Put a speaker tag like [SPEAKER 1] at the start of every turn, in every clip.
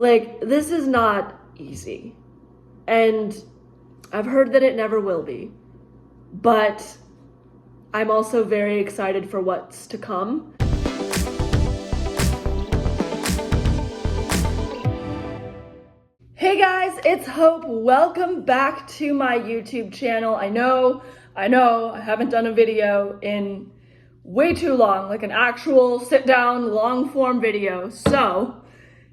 [SPEAKER 1] Like, this is not easy. And I've heard that it never will be. But I'm also very excited for what's to come. Hey guys, it's Hope. Welcome back to my YouTube channel. I know, I haven't done a video in way too long, like an actual sit down long form video. So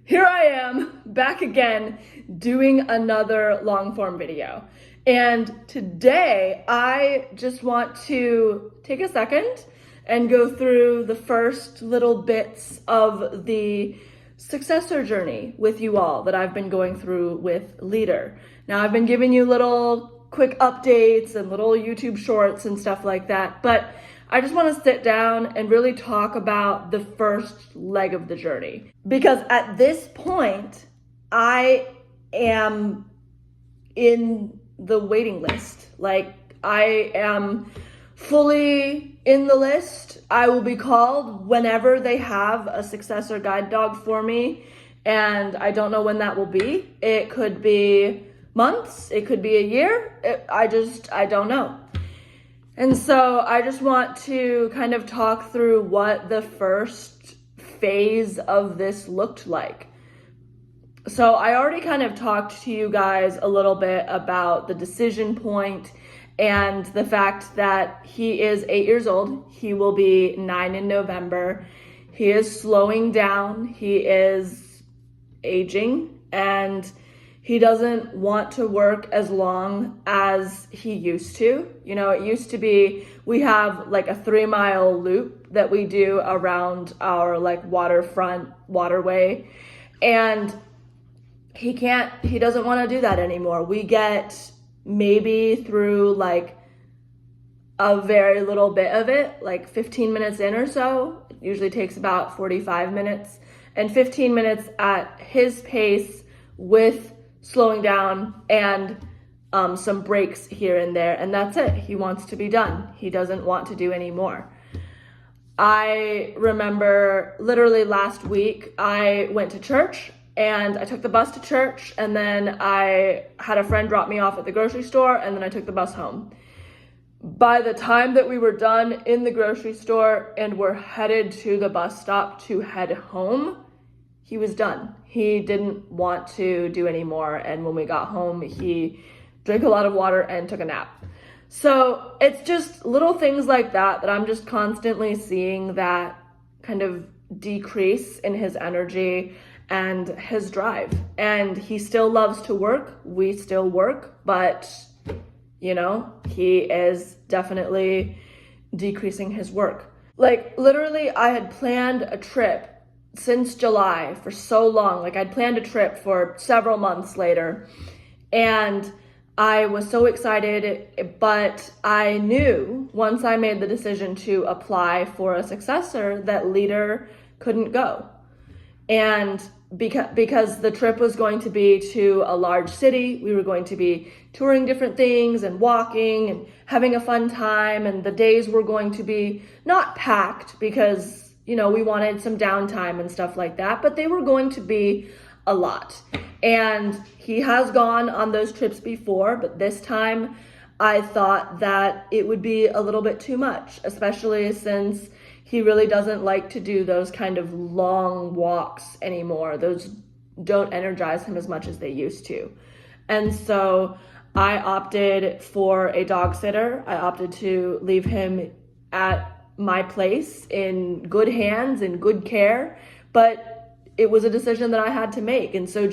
[SPEAKER 1] here I am back again doing another long form video. And today I just want to take a second and go through the first little bits of the successor journey with you all that I've been going through with Leader. Now I've been giving you little quick updates and little YouTube shorts and stuff like that, but I just want to sit down and really talk about the first leg of the journey. Because at this point, I am in the waiting list. Like, I am fully in the list. I will be called whenever they have a successor guide dog for me. And I don't know when that will be. It could be months. It could be a year. I don't know. And so I just want to kind of talk through what the first phase of this looked like. So I already kind of talked to you guys a little bit about the decision point and the fact that he is 8 years old. He will be 9 in November. He is slowing down. He is aging, and he doesn't want to work as long as he used to. You know, it used to be, we have like a 3-mile loop that we do around our like waterfront waterway. And he doesn't want to do that anymore. We get maybe through like a very little bit of it, like 15 minutes in or so. It usually takes about 45 minutes, and 15 minutes at his pace with slowing down and some breaks here and there, and that's it. He wants to be done. He doesn't want to do any more. I remember literally last week I went to church and I took the bus to church, and then I had a friend drop me off at the grocery store, and then I took the bus home. By the time that we were done in the grocery store and were headed to the bus stop to head home, he was done. He didn't want to do any more. And when we got home, he drank a lot of water and took a nap. So it's just little things like that that I'm just constantly seeing that kind of decrease in his energy and his drive. And he still loves to work. We still work, but you know, he is definitely decreasing his work. Like, literally, I had planned a trip since July for so long. Like, I'd planned a trip for several months later, and I was so excited, but I knew once I made the decision to apply for a successor that Leader couldn't go. And because the trip was going to be to a large city, we were going to be touring different things and walking and having a fun time, and the days were going to be not packed because, you know, we wanted some downtime and stuff like that, but they were going to be a lot. And he has gone on those trips before, but this time I thought that it would be a little bit too much, especially since he really doesn't like to do those kind of long walks anymore. Those don't energize him as much as they used to. And so I opted for a dog sitter. I opted to leave him at my place in good hands and good care, but it was a decision that I had to make. And so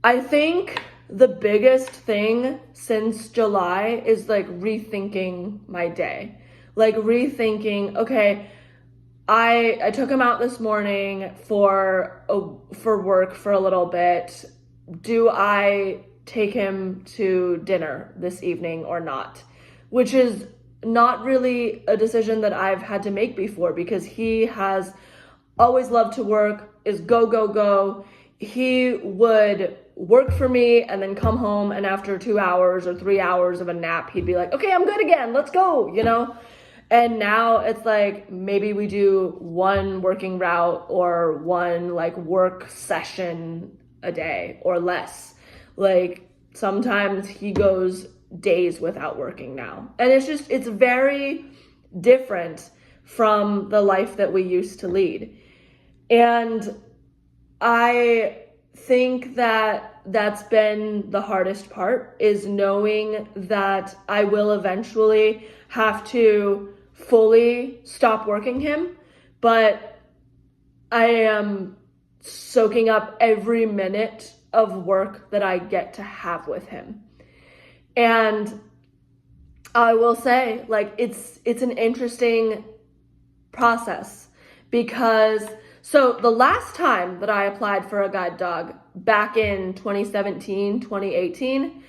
[SPEAKER 1] I think the biggest thing since July is like rethinking my day. Like rethinking, okay, I took him out this morning for work for a little bit. Do I take him to dinner this evening or not? Which is not really a decision that I've had to make before, because he has always loved to work, is go, go, go. He would work for me and then come home, and after 2 hours or 3 hours of a nap, he'd be like, okay, I'm good again, let's go, you know? And now it's like maybe we do one working route or one like work session a day or less. Like sometimes he goes days without working now. And it's very different from the life that we used to lead. And I think that that's been the hardest part, is knowing that I will eventually have to fully stop working him, but I am soaking up every minute of work that I get to have with him. And I will say, like, it's an interesting process, because so the last time that I applied for a guide dog back in 2017, 2018,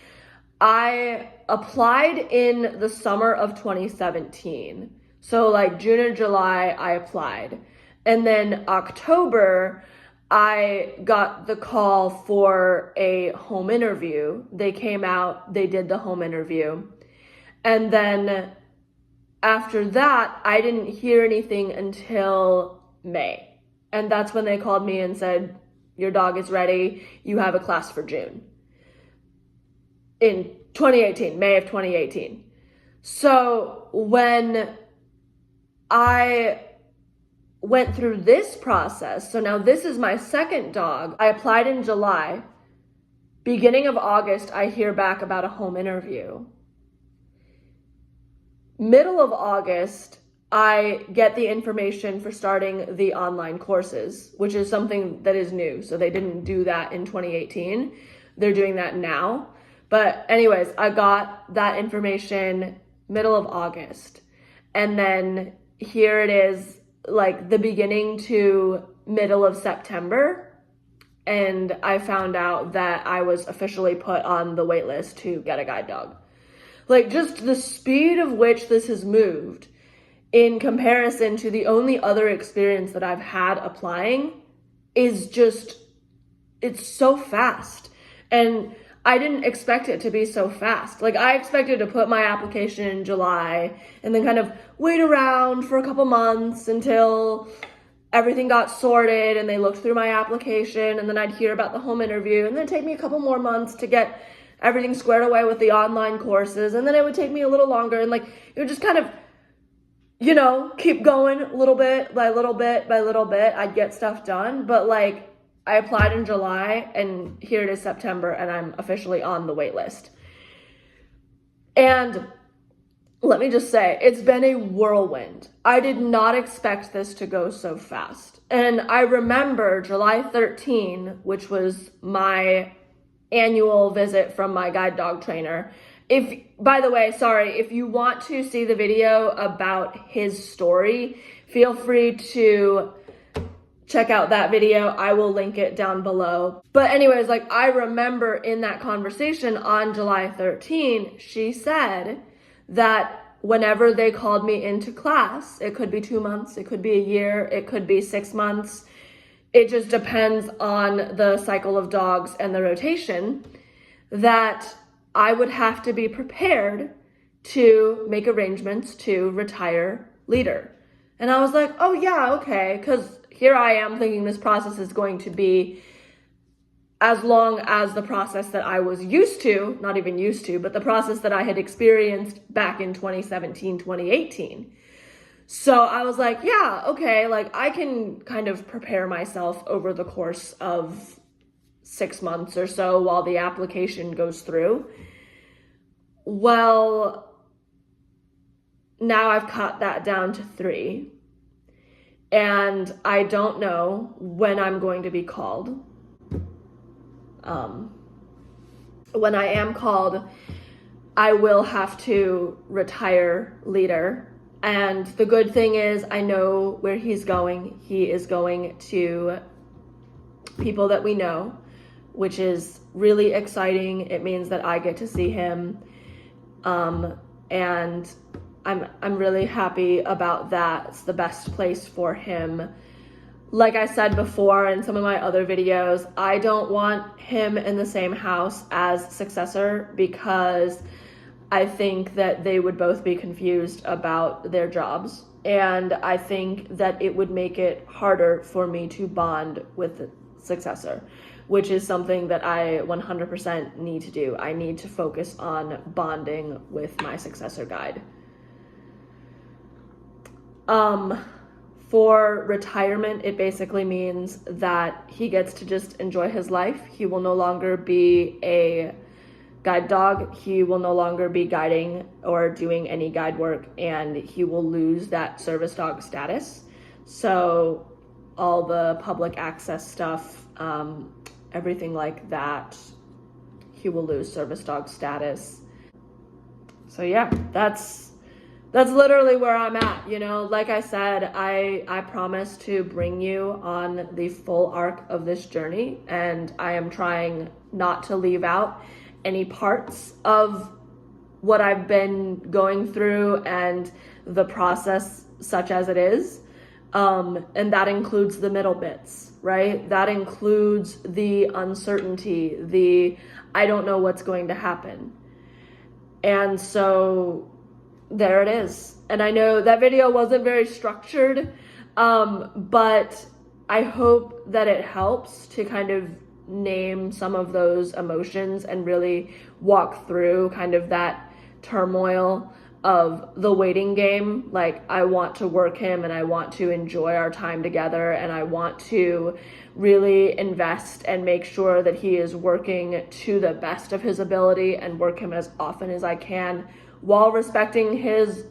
[SPEAKER 1] I applied in the summer of 2017. So like June or July, I applied. And then October, I got the call for a home interview. They came out, they did the home interview. And then after that, I didn't hear anything until May. And that's when they called me and said, your dog is ready. You have a class for June. In 2018, May of 2018. So when I went through this process, so now this is my second dog. I applied in July. Beginning of August, I hear back about a home interview. Middle of August, I get the information for starting the online courses, which is something that is new. So they didn't do that in 2018. They're doing that now. But anyways, I got that information middle of August. And then here it is, like the beginning to middle of September. And I found out that I was officially put on the wait list to get a guide dog. Like, just the speed of which this has moved in comparison to the only other experience that I've had applying is just, it's so fast. And I didn't expect it to be so fast. Like, I expected to put my application in July and then kind of wait around for a couple months until everything got sorted and they looked through my application, and then I'd hear about the home interview, and then it'd take me a couple more months to get everything squared away with the online courses, and then it would take me a little longer, and like it would just kind of, you know, keep going little bit by little bit by little bit. I'd get stuff done, but like I applied in July and here it is September and I'm officially on the wait list. And let me just say, it's been a whirlwind. I did not expect this to go so fast. And I remember July 13, which was my annual visit from my guide dog trainer. By the way, sorry, if you want to see the video about his story, feel free to check out that video. I will link it down below. But anyways, like I remember in that conversation on July 13, she said that whenever they called me into class, it could be 2 months, it could be a year, it could be 6 months. It just depends on the cycle of dogs and the rotation, that I would have to be prepared to make arrangements to retire leader. And I was like, oh yeah, okay. Because here I am thinking this process is going to be as long as the process that I was used to, not even used to, but the process that I had experienced back in 2017, 2018. So I was like, yeah, okay, like I can kind of prepare myself over the course of 6 months or so while the application goes through. Well, now I've cut that down to 3. And I don't know when I'm going to be called. When I am called, I will have to retire leader. And the good thing is I know where he's going. He is going to people that we know, which is really exciting. It means that I get to see him. And I'm really happy about that. It's the best place for him. Like I said before in some of my other videos, I don't want him in the same house as Successor because I think that they would both be confused about their jobs. And I think that it would make it harder for me to bond with the successor, which is something that I 100% need to do. I need to focus on bonding with my successor guide. For retirement, it basically means that he gets to just enjoy his life. He will no longer be a guide dog. He will no longer be guiding or doing any guide work, and he will lose that service dog status. So all the public access stuff, everything like that, he will lose service dog status. So yeah, that's literally where I'm at. You know, like I said, I promise to bring you on the full arc of this journey, and I am trying not to leave out any parts of what I've been going through and the process such as it is. And that includes the middle bits, right? That includes the uncertainty, the I don't know what's going to happen. And so there it is. And I know that video wasn't very structured, but I hope that it helps to kind of name some of those emotions and really walk through kind of that turmoil of the waiting game. Like, I want to work him and I want to enjoy our time together, and I want to really invest and make sure that he is working to the best of his ability and work him as often as I can while respecting his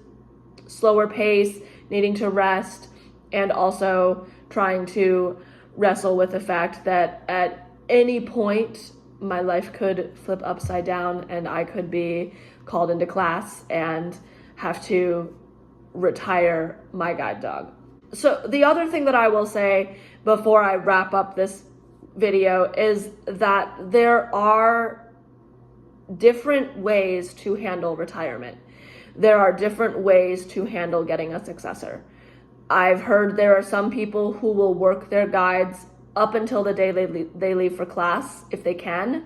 [SPEAKER 1] slower pace, needing to rest, and also trying to wrestle with the fact that at any point my life could flip upside down and I could be called into class and have to retire my guide dog. So the other thing that I will say before I wrap up this video is that there are different ways to handle retirement. There are different ways to handle getting a successor. I've heard there are some people who will work their guides up until the day they leave for class, if they can.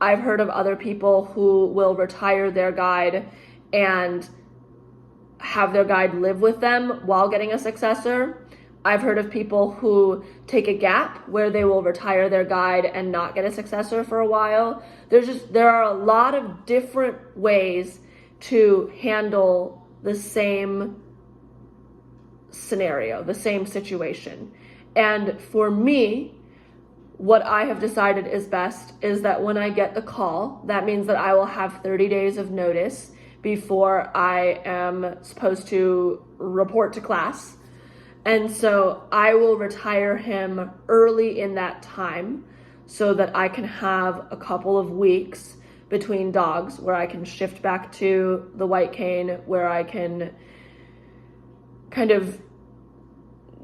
[SPEAKER 1] I've heard of other people who will retire their guide and have their guide live with them while getting a successor. I've heard of people who take a gap where they will retire their guide and not get a successor for a while. There are a lot of different ways to handle the same scenario, the same situation. And for me, what I have decided is best is that when I get the call, that means that I will have 30 days of notice before I am supposed to report to class. And so I will retire him early in that time so that I can have a couple of weeks between dogs where I can shift back to the white cane, where I can kind of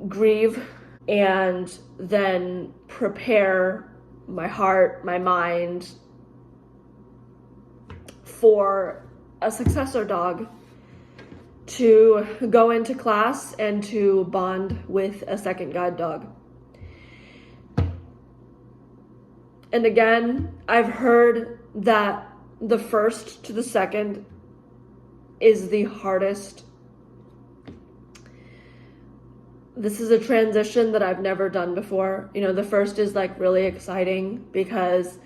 [SPEAKER 1] grieve and then prepare my heart, my mind for a successor dog to go into class and to bond with a second guide dog. And again, I've heard that the first to the second is the hardest. This is a transition that I've never done before. You know, the first is like really exciting because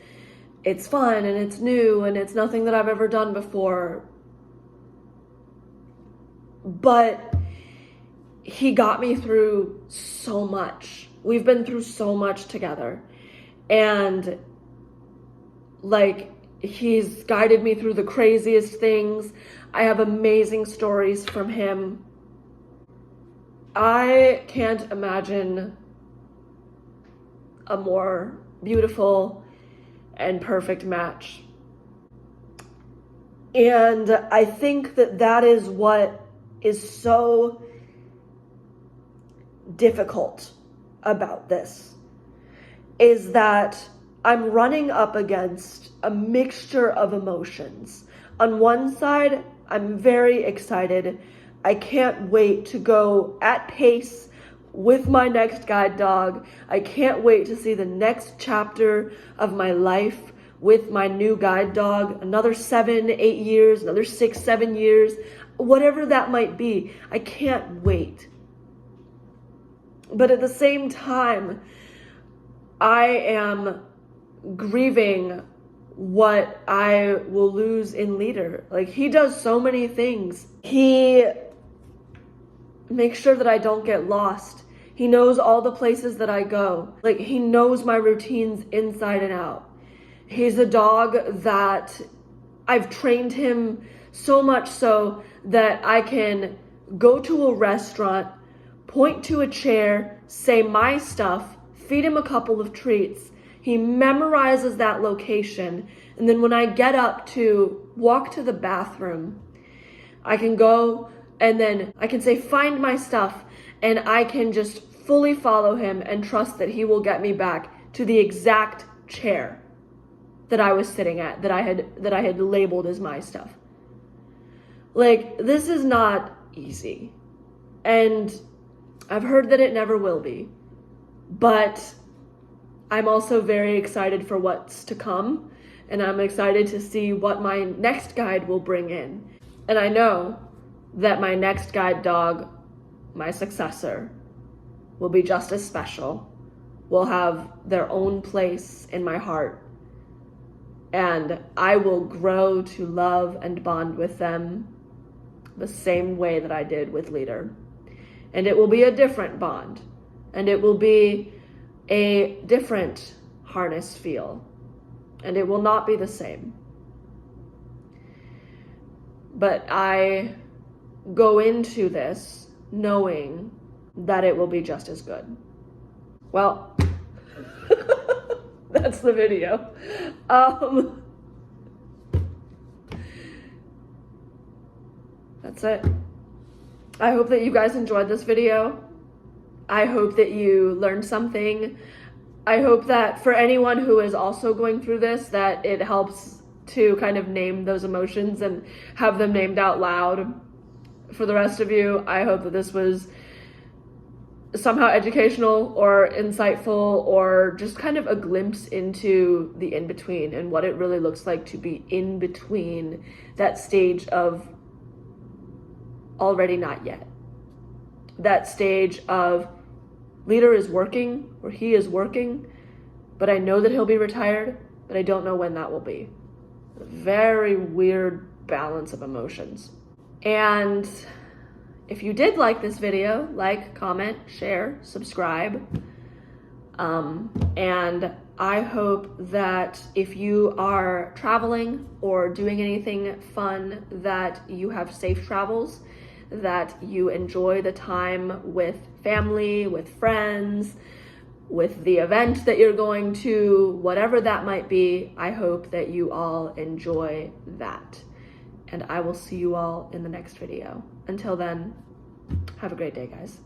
[SPEAKER 1] it's fun and it's new and it's nothing that I've ever done before. But he got me through so much. We've been through so much together. And like, he's guided me through the craziest things. I have amazing stories from him. I can't imagine a more beautiful and perfect match. And I think that that is what is so difficult about this, is that I'm running up against a mixture of emotions. On one side, I'm very excited. I can't wait to go at pace with my next guide dog. I can't wait to see the next chapter of my life with my new guide dog, another 7, 8 years, another 6, 7 years, whatever that might be. I can't wait. But at the same time, I am grieving what I will lose in Leader. Like, he does so many things. He makes sure that I don't get lost. He knows all the places that I go. Like, he knows my routines inside and out. He's a dog that I've trained him so much so that I can go to a restaurant, point to a chair, say my stuff, feed him a couple of treats. He memorizes that location. And then when I get up to walk to the bathroom, I can go and then I can say, find my stuff. And I can just fully follow him and trust that he will get me back to the exact chair that I was sitting at, that I had labeled as my stuff. Like, this is not easy. And I've heard that it never will be. But I'm also very excited for what's to come, and I'm excited to see what my next guide will bring in. And I know that my next guide dog, my successor, will be just as special, will have their own place in my heart, and I will grow to love and bond with them the same way that I did with Leader. And it will be a different bond, and it will be a different harness feel, and it will not be the same. But I go into this knowing that it will be just as good. Well, that's the video. That's it. I hope that you guys enjoyed this video. I hope that you learned something. I hope that for anyone who is also going through this, that it helps to kind of name those emotions and have them named out loud. For the rest of you, I hope that this was somehow educational or insightful, or just kind of a glimpse into the in-between and what it really looks like to be in between that stage of already not yet. That stage of Leader is working, or he is working, but I know that he'll be retired, but I don't know when that will be. A very weird balance of emotions. And if you did like this video, like, comment, share, subscribe. And I hope that if you are traveling or doing anything fun, that you have safe travels, that you enjoy the time with family, with friends, with the event that you're going to, whatever that might be. I hope that you all enjoy that. And I will see you all in the next video. Until then, have a great day, guys.